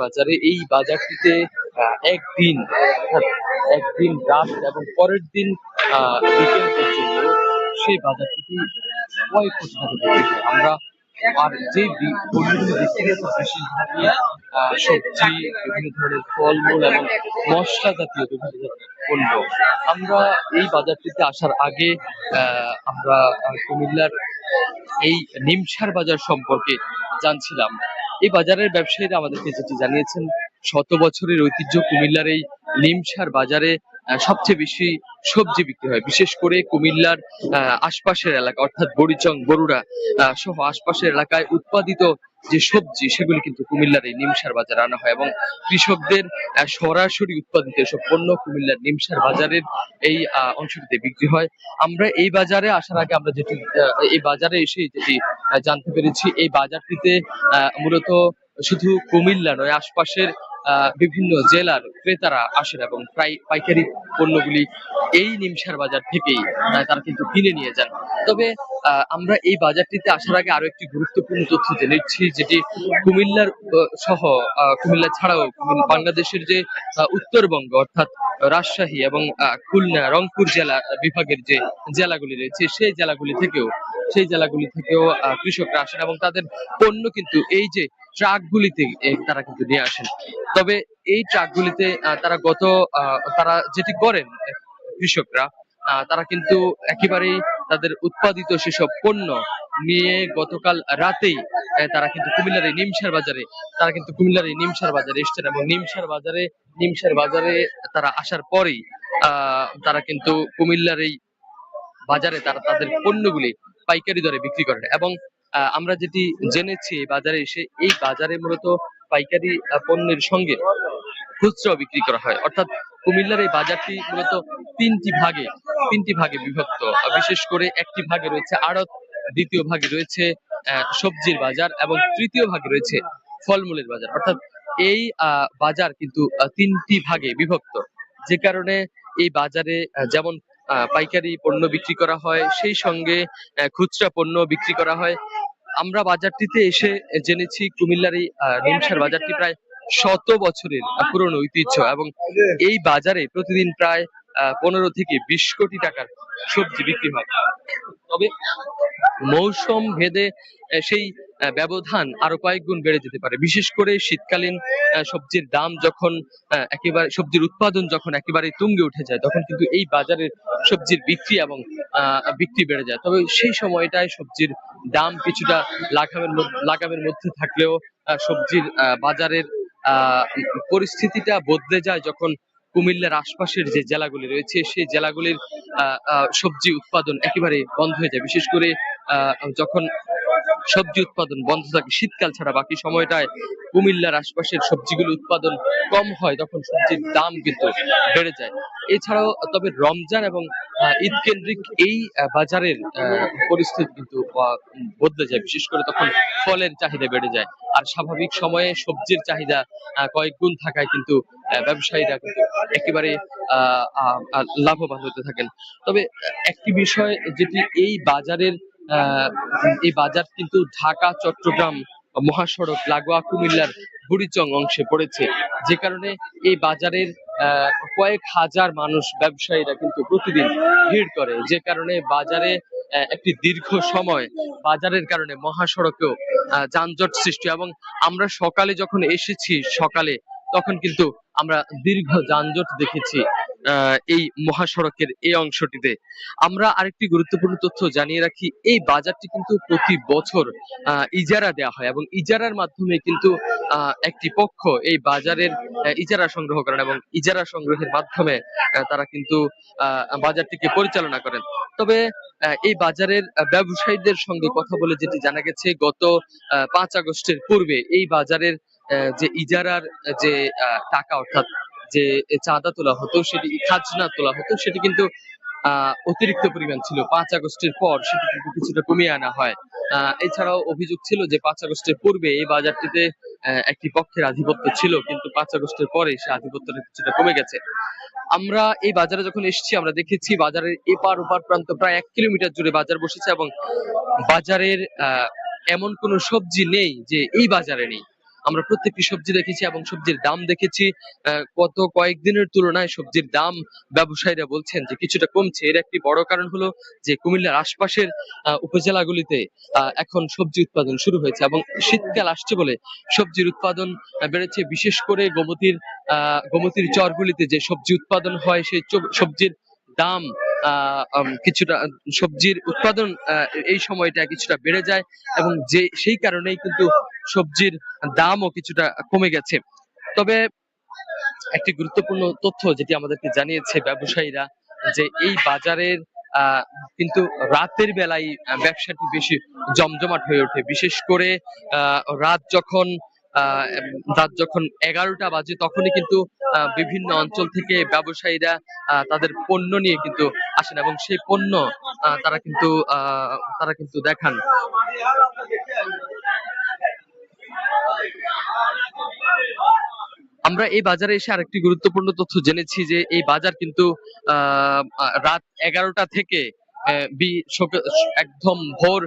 বাজারে এই বাজারটিতে একদিন অর্থাৎ একদিন রাত এবং পরের দিন বিকেল পর্যন্ত সেই বাজারটিতে কয়েক কোটি টাকা বিক্রি হয়। আমরা আর যে পণ্যগুলি বিক্রি হয় তার বেশিরভাগই সবজি, বিভিন্ন ধরনের ফলমূল এবং মশলা জাতীয় বিভিন্ন ধরনের পণ্য। আমরা এই বাজারটিতে আসার আগে আমরা কুমিল্লার এই নিমসার বাজার সম্পর্কে জানছিলাম। এই বাজারের ব্যবসায়ীরা আমাদেরকে যেটি জানিয়েছেন, শত বছরের ঐতিহ্য কুমিল্লার এই নিমসার বাজারে সবচেয়ে বেশি সবজি বিক্রি হয়। বিশেষ করে কুমিল্লার আশপাশের এলাকা অর্থাৎ বড়িচং, বরুড়া সহ আশপাশের এলাকায় উৎপাদিত যে সবজি সেগুলি কিন্তু কুমিল্লার এই নিমসার বাজারে আনা হয় এবং কৃষকদের সরাসরি উৎপাদিত এসব পণ্য কুমিল্লার নিমসার বাজারের এই অংশটিতে বিক্রি হয়। আমরা এই বাজারে আসার আগে আমরা যেটি এই বাজারে এসে যেটি জানতে পেরেছি, এই বাজারটিতে মূলত শুধু কুমিল্লা নয়, আশপাশের বিভিন্ন জেলার ক্রেতারা আসেন এবং প্রায় পাইকারি পণ্যগুলি এই নিমসার বাজার থেকেই তারা কিন্তু কিনে নিয়ে যান। তবে আমরা এই বাজারটিতে আসার আগে আরো একটি গুরুত্বপূর্ণ তথ্য জেনেছি, যেটি কুমিল্লার সহ কুমিল্লা ছাড়াও বাংলাদেশের যে উত্তরবঙ্গ অর্থাৎ রাজশাহী এবং খুলনা, রংপুর জেলা বিভাগের যে জেলাগুলি রয়েছে সেই জেলাগুলি থেকেও কৃষকরা আসেন এবং তাদের পণ্য কিন্তু এই যে ট্রাকগুলিতে তারা কিন্তু নিয়ে আসেন। তবে এই ট্রাকগুলিতে তারা যেটি করেন কৃষকরা, তারা কিন্তু একেবারেই তাদের উৎপাদিত সেসব পণ্য নিয়ে গতকাল রাতেই তারা কিন্তু কুমিল্লার এই নিমসার বাজারে এসেছেন এবং নিমসার বাজারে তারা আসার পরেই তারা কিন্তু কুমিল্লার এই বাজারে তারা তাদের পণ্যগুলি পাইকারি দরে বিক্রি করেন এবং আমরা যেটি জেনেছি বাজারে এসে, এই বাজারে মূলত পাইকারি পণ্যের সঙ্গে খুচরাও বিক্রি করা হয়। অর্থাৎ কুমিল্লার এই বাজারটি মূলত তিনটি ভাগে বিভক্ত। বিশেষ করে একটি ভাগে রয়েছে আড়ত, দ্বিতীয় ভাগে রয়েছে সবজির বাজার এবং তৃতীয় ভাগে রয়েছে ফলমূলের বাজার। অর্থাৎ এই বাজার কিন্তু তিনটি ভাগে বিভক্ত, যে কারণে এই বাজারে যেমন পাইকারি পণ্য বিক্রি করা হয়, সেই সঙ্গে খুচরা পণ্য বিক্রি করা হয়। আমরা বাজারটিতে এসে জেনেছি কুমিল্লার এই নিমসার বাজারটি প্রায় শত বছরের পুরনো ঐতিহ্য এবং এই বাজারে প্রতিদিন প্রায় 15 থেকে 20 কোটি টাকার সবজি বিক্রি হয়। তবে মৌসুম ভেদে সেই ব্যবধান আরো কয়েক গুণ বেড়ে যেতে পারে। বিশেষ করে শীতকালীন সবজির দাম যখন সবজির উৎপাদন যখন একেবারে তুঙ্গে উঠে যায়, তখন কিন্তু এই বাজারের সবজির বিক্রি বেড়ে যায়। তবে সেই সময়টায় সবজির দাম কিছুটা লাগামের মধ্যে থাকলেও সবজির বাজারের পরিস্থিতিটা বদলে যায় যখন কুমিল্লার আশপাশের যে জেলাগুলি রয়েছে সেই জেলাগুলির সবজি উৎপাদন একেবারে বন্ধ হয়ে যায়। বিশেষ করে যখন সবজি উৎপাদন বন্ধ থাকে শীতকাল ছাড়া বাকি সময়টায় কুমিল্লার আশপাশের সবজিগুলো উৎপাদন কম হয়, তখন সবজির দাম কিন্তু বেড়ে যায়। এছাড়াও তবে রমজান এবং ঈদ কেন্দ্রিক এই বাজারের পরিস্থিতি কিন্তু বদলে যায়। বিশেষ করে তখন ফলের চাহিদা বেড়ে যায়, আর স্বাভাবিক সময়ে সবজির চাহিদা কয়েক গুণ থাকায় কিন্তু ব্যবসায়ীরা কিন্তু একেবারে লাভবান হতে থাকেন। তবে একটি বিষয় যেটি এই বাজার কিন্তু ঢাকা চট্টগ্রাম মহাসড়ক লাগোয়া কুমিল্লার বুড়িচং অংশে পড়েছে, যে কারণে এই বাজারের কয়েক হাজার মানুষ ব্যবসায়ীরা কিন্তু প্রতিদিন ভিড় করে, যে কারণে বাজারে একটি দীর্ঘ সময় বাজারের কারণে মহাসড়কেও যানজট সৃষ্টি। এবং আমরা সকালে যখন এসেছি তখন কিন্তু আমরা দীর্ঘ যানজট দেখেছি এই মহাসড়কের এই অংশটিতে। আমরা আরেকটি গুরুত্বপূর্ণ তথ্য জানিয়ে রাখি, এই বাজারটি কিন্তু প্রতি বছর ইজারা দেওয়া হয় এবং ইজারার মাধ্যমে কিন্তু একটি পক্ষ এই বাজারের ইজারা সংগ্রহ করেন এবং ইজারা সংগ্রহের মাধ্যমে তারা কিন্তু বাজারটিকে পরিচালনা করেন। তবে এই বাজারের ব্যবসায়ীদের সঙ্গে কথা বলে যেটি জানা গেছে, গত 5 আগস্টের পূর্বে এই বাজারের যে ইজারার যে টাকা অর্থাৎ যে চাঁদা তোলা হতো, সেটি খাজনা তোলা হতো, সেটি কিন্তু অতিরিক্ত পরিমাণ ছিল। 5 আগস্টের পর সেটি কিন্তু কিছুটা কমিয়ে আনা হয়। এছাড়াও অভিযোগ ছিল যে 5 আগস্টের পূর্বে এই বাজারটিতে একটি পক্ষের আধিপত্য ছিল, কিন্তু 5 আগস্টের পরে সে আধিপত্যটা কিছুটা কমে গেছে। আমরা এই বাজারে যখন এসেছি আমরা দেখেছি বাজারের এপার ওপার প্রান্ত প্রায় 1 কিলোমিটার জুড়ে বাজার বসেছে এবং বাজারের এমন কোনো সবজি নেই যে এই বাজারে নেই। আমরা প্রত্যেকটি সবজি দেখেছি এবং সবজির দাম দেখেছি। গত কয়েকদিনের তুলনায় সবজির দাম ব্যবসায়ীরা বলছেন যে কিছুটা কমছে। এর একটি বড় কারণ হলো যে কুমিল্লার আশপাশের উপজেলাগুলিতে এখন সবজি উৎপাদন শুরু হয়েছে এবং শীতকাল আসছে বলে সবজির উৎপাদন বেড়েছে। বিশেষ করে গোমতীর চরগুলিতে যে সবজি উৎপাদন হয় সেই সবজির দাম কিছুটা, সবজির উৎপাদন এই সময়টা কিছুটা বেড়ে যায় এবং সেই কারণেই কিন্তু সবজির দামও কিছুটা কমে গেছে। তবে একটি গুরুত্বপূর্ণ তথ্য যেটি আমাদেরকে জানিয়েছে ব্যবসায়ীরা, যে এই বাজারের আহ কিন্তু রাতের বেলায় ব্যবসাটি বেশি জমজমাট হয়ে ওঠে। বিশেষ করে আহ রাত যখন আহ রাত যখন 11টা বাজে তখনই কিন্তু বিভিন্ন অঞ্চল থেকে ব্যবসায়ীরা তাদের পণ্য নিয়ে কিন্তু আসেন এবং সেই পণ্য তারা কিন্তু দেখান। আমরা এই বাজারে এসে আরেকটি গুরুত্বপূর্ণ তথ্য জেনেছি যে এই বাজার কিন্তু রাত 11টা থেকে একদম ভোর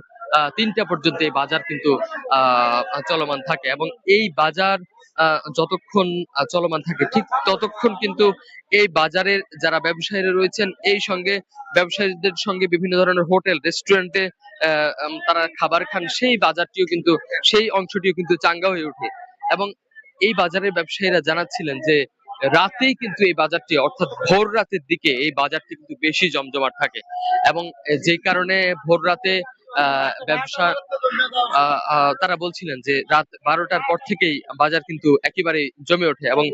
3টা পর্যন্ত এই বাজার কিন্তু চলমান থাকে এবং এই বাজার যতক্ষণ চলমান থাকে ঠিক ততক্ষণ কিন্তু এই বাজারের যারা ব্যবসায়ীরা রয়েছেন এই সঙ্গে ব্যবসায়ীদের সঙ্গে বিভিন্ন ধরনের হোটেল রেস্টুরেন্টে তারা খাবার খান, সেই বাজারটিও কিন্তু সেই অংশটিও কিন্তু চাঙ্গা হয়ে ওঠে। এবং এই বাজারের ব্যবসায়ীরা জানাচ্ছিলেন যে রাতেই কিন্তু এই বাজারটি, অর্থাৎ ভোর রাতের দিকে এই বাজারটি কিন্তু বেশি জমজমাট থাকে এবং যে কারণে ভোর রাতে ব্যবসা তারা বলছিলেন যে রাত 12টার পর থেকেই বাজার কিন্তু একেবারে জমে ওঠে এবং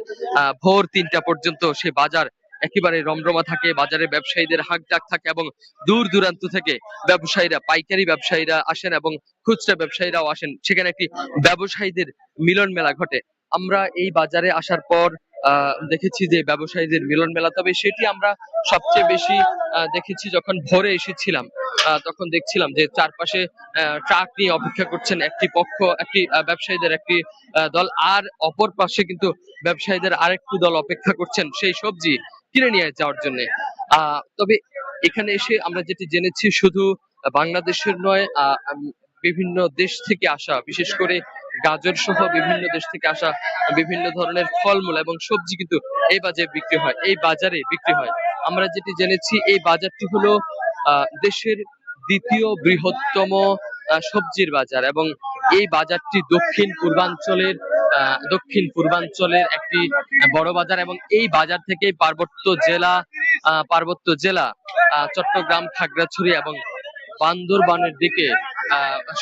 ভোর 3টা পর্যন্ত সে বাজার একেবারে রমরমা থাকে। বাজারে ব্যবসায়ীদের হাঁকডাক থাকে এবং দূর দূরান্ত থেকে ব্যবসায়ীরা, পাইকারি ব্যবসায়ীরা আসেন এবং খুচরা ব্যবসায়ীরাও আসেন। সেখানে একটি ব্যবসায়ীদের মিলন মেলা ঘটে। আমরা এই বাজারে আসার পর দেখেছি যে ব্যবসায়ীদের মিলন মেলা, তবে সেটি আমরা সবচেয়ে বেশি দেখেছি যখন ভোরে এসেছিলাম। তখন দেখছিলাম যে চারপাশে ট্রাক নিয়ে অপেক্ষা করছেন একটি ব্যবসায়ীদের একটি দল, আর অপর পাশে কিন্তু ব্যবসায়ীদের আরেকটি দল অপেক্ষা করছেন সেই সবজি কিনে নিয়ে যাওয়ার জন্য। তবে এখানে এসে আমরা যেটি জেনেছি, শুধু বাংলাদেশের নয়, বিভিন্ন দেশ থেকে আসা, বিশেষ করে গাজর সহ বিভিন্ন দেশ থেকে আসা বিভিন্ন ধরনের ফলমূল এবং সবজি কিন্তু এই বাজারে বিক্রি হয়। আমরা যেটি জেনেছি, এই বাজারটি হলো দেশের দ্বিতীয় বৃহত্তম সবজির বাজার এবং এই বাজারটি দক্ষিণ পূর্বাঞ্চলের একটি বড় বাজার এবং এই বাজার থেকে পার্বত্য জেলা চট্টগ্রাম, খাগড়াছড়ি এবং বান্দরবানের দিকে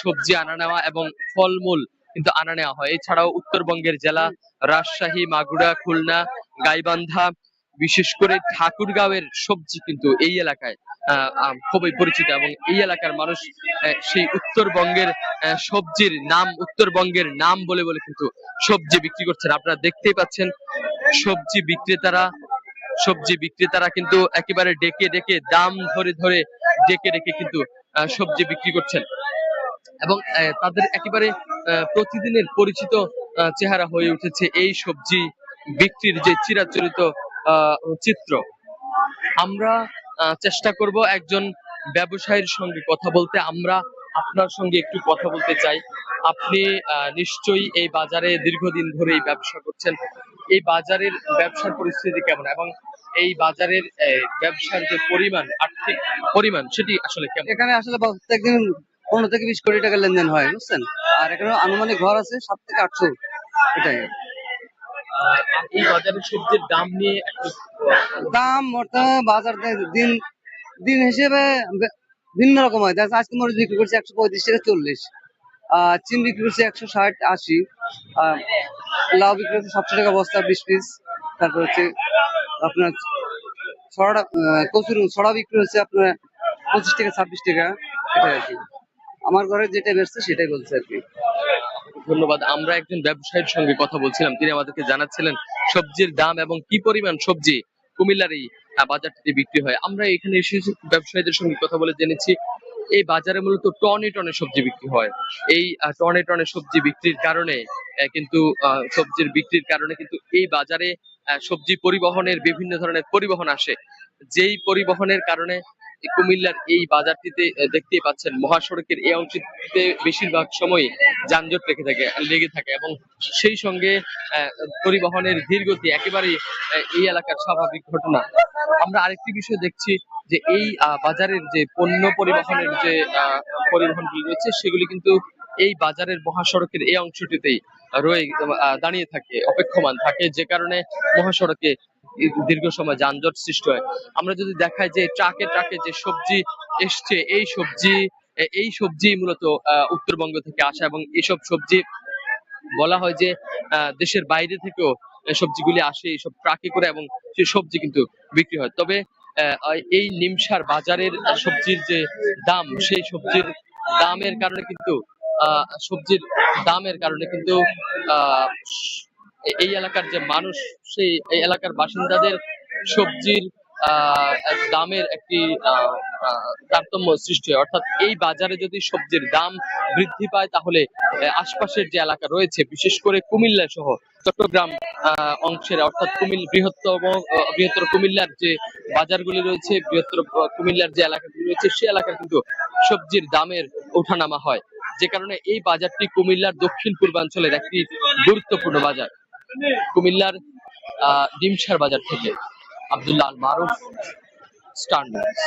সবজি আনা নেওয়া এবং ফলমূল কিন্তু আনা নেওয়া হয়। এছাড়াও উত্তরবঙ্গের জেলা রাজশাহী, মাগুরা, খুলনা, গাইবান্ধা, বিশেষ করে ঠাকুরগাঁওয়ের সবজি কিন্তু এই এলাকায় খুবই পরিচিত এবং এই এলাকার মানুষ সেই উত্তরবঙ্গের নাম বলে বলে কিন্তু সবজি বিক্রি করছেন। আপনারা দেখতেই পাচ্ছেন সবজি বিক্রেতারা কিন্তু একেবারে ডেকে ডেকে দাম ধরে ধরে ডেকে ডেকে কিন্তু সবজি বিক্রি করছেন এবং তাদের একেবারে প্রতিদিনের পরিচিত চেহারা হয়ে উঠেছে এই সবজি বিক্রির যে চিরাচরিত চিত্র। আমরা চেষ্টা করব একজন ব্যবসায়ীর সঙ্গে কথা বলতে। আমরা আপনার সঙ্গে একটু কথা বলতে চাই। আপনি নিশ্চয়ই এই বাজারে দীর্ঘদিন ধরেই ব্যবসা করছেন। এই বাজারের ব্যবসার পরিস্থিতি কেমন এবং এই বাজারের ব্যবসার যে আর্থিক পরিমাণ সেটি আসলে কেমন? এখানে আসলে প্রত্যেকদিন 15 থেকে 20 কোটি টাকা লেনদেন হয়, বুঝছেন। আর এখানে আনুমানিক ঘর আছে 7 থেকে 800, এটাই। এই বাজারের সবজির দাম নিয়ে একটু দাম বাজার দিন দিন হিসেবে ভিন্ন রকম হয়। আজকে মরিচ বিক্রি করছে 135 থেকে 40, চিন বিক্রি করছে 160, 80, লাউ বিক্রি করছে 700 টাকা বস্তা 20 পিস। তারপর হচ্ছে আপনার ছড়া বিক্রি হচ্ছে আপনার 25 থেকে 26 টাকা, এটাই আর কি। আমার ঘরে যেটা বেরছে সেটাই বলছে আর কি। ধন্যবাদ। আমরা একজন ব্যবসায়ীর সঙ্গে কথা বলছিলাম, তিনি আমাদেরকে জানাচ্ছিলেন সবজির দাম এবং কি পরিমাণ সবজি কুমিল্লার এই বাজারটিতে বিক্রি হয়। আমরা এখানে এসে ব্যবসায়ীদের সঙ্গে কথা বলে জেনেছি এই বাজারে মূলত টনে টনে সবজি বিক্রি হয়। এই টনে টনে সবজি বিক্রির কারণে কিন্তু এই বাজারে সবজি পরিবহনের বিভিন্ন ধরনের পরিবহন আসে, যেই পরিবহনের কারণে কুমিল্লার এই বাজারটিতে দেখতেই পাচ্ছেন মহাসড়কের এই অংশটিতে বেশিরভাগ সময় যানজট লেগে থাকে এবং সেই সঙ্গে আহ, পরিবহনের ধীরগতি একেবারেই এই এলাকার স্বাভাবিক ঘটনা। আমরা আরেকটি বিষয় দেখছি যে এই বাজারের যে পণ্য পরিবহনের যে পরিবহনগুলি রয়েছে সেগুলি কিন্তু এই বাজারের মহাসড়কের এই অংশটিতেই দাঁড়িয়ে থাকে, অপেক্ষমান থাকে, যে কারণে মহাসড়কে দীর্ঘ সময় যানজট সৃষ্টি হয়। আমরা যদি দেখাই যে ট্রাকে ট্রাকে যে সবজি এসছে, এই সবজি মূলত উত্তরবঙ্গ থেকে আসা, এবং এইসব সবজি বলা হয় যে দেশের বাইরে থেকেও সবজিগুলি আসে এইসব ট্রাকে করে, এবং সেই সবজি কিন্তু বিক্রি হয়। তবে এই নিমসার বাজারের সবজির যে দাম, সেই সবজির দামের কারণে কিন্তু সবজির দামের কারণে কিন্তু আহ এই এলাকার যে মানুষ, এই এলাকার বাসিন্দাদের সবজির আহ দামের একটি তারতম্য সৃষ্টি হয়। অর্থাৎ এই বাজারে যদি সবজির দাম বৃদ্ধি পায়, তাহলে আশপাশের যে এলাকা রয়েছে, বিশেষ করে কুমিল্লা সহ চট্টগ্রাম অংশের, অর্থাৎ বৃহত্তর কুমিল্লার যে বাজারগুলি রয়েছে, বৃহত্তর কুমিল্লার যে এলাকাগুলি রয়েছে, সে এলাকার কিন্তু সবজির দামের ওঠানামা হয়, যে কারণে এই বাজারটি কুমিল্লার দক্ষিণ পূর্বাঞ্চলের একটি গুরুত্বপূর্ণ বাজার। কুমিল্লার ডিমসার বাজার থেকে আব্দুল্লাহ আল মারুফ, স্টার নিউজ।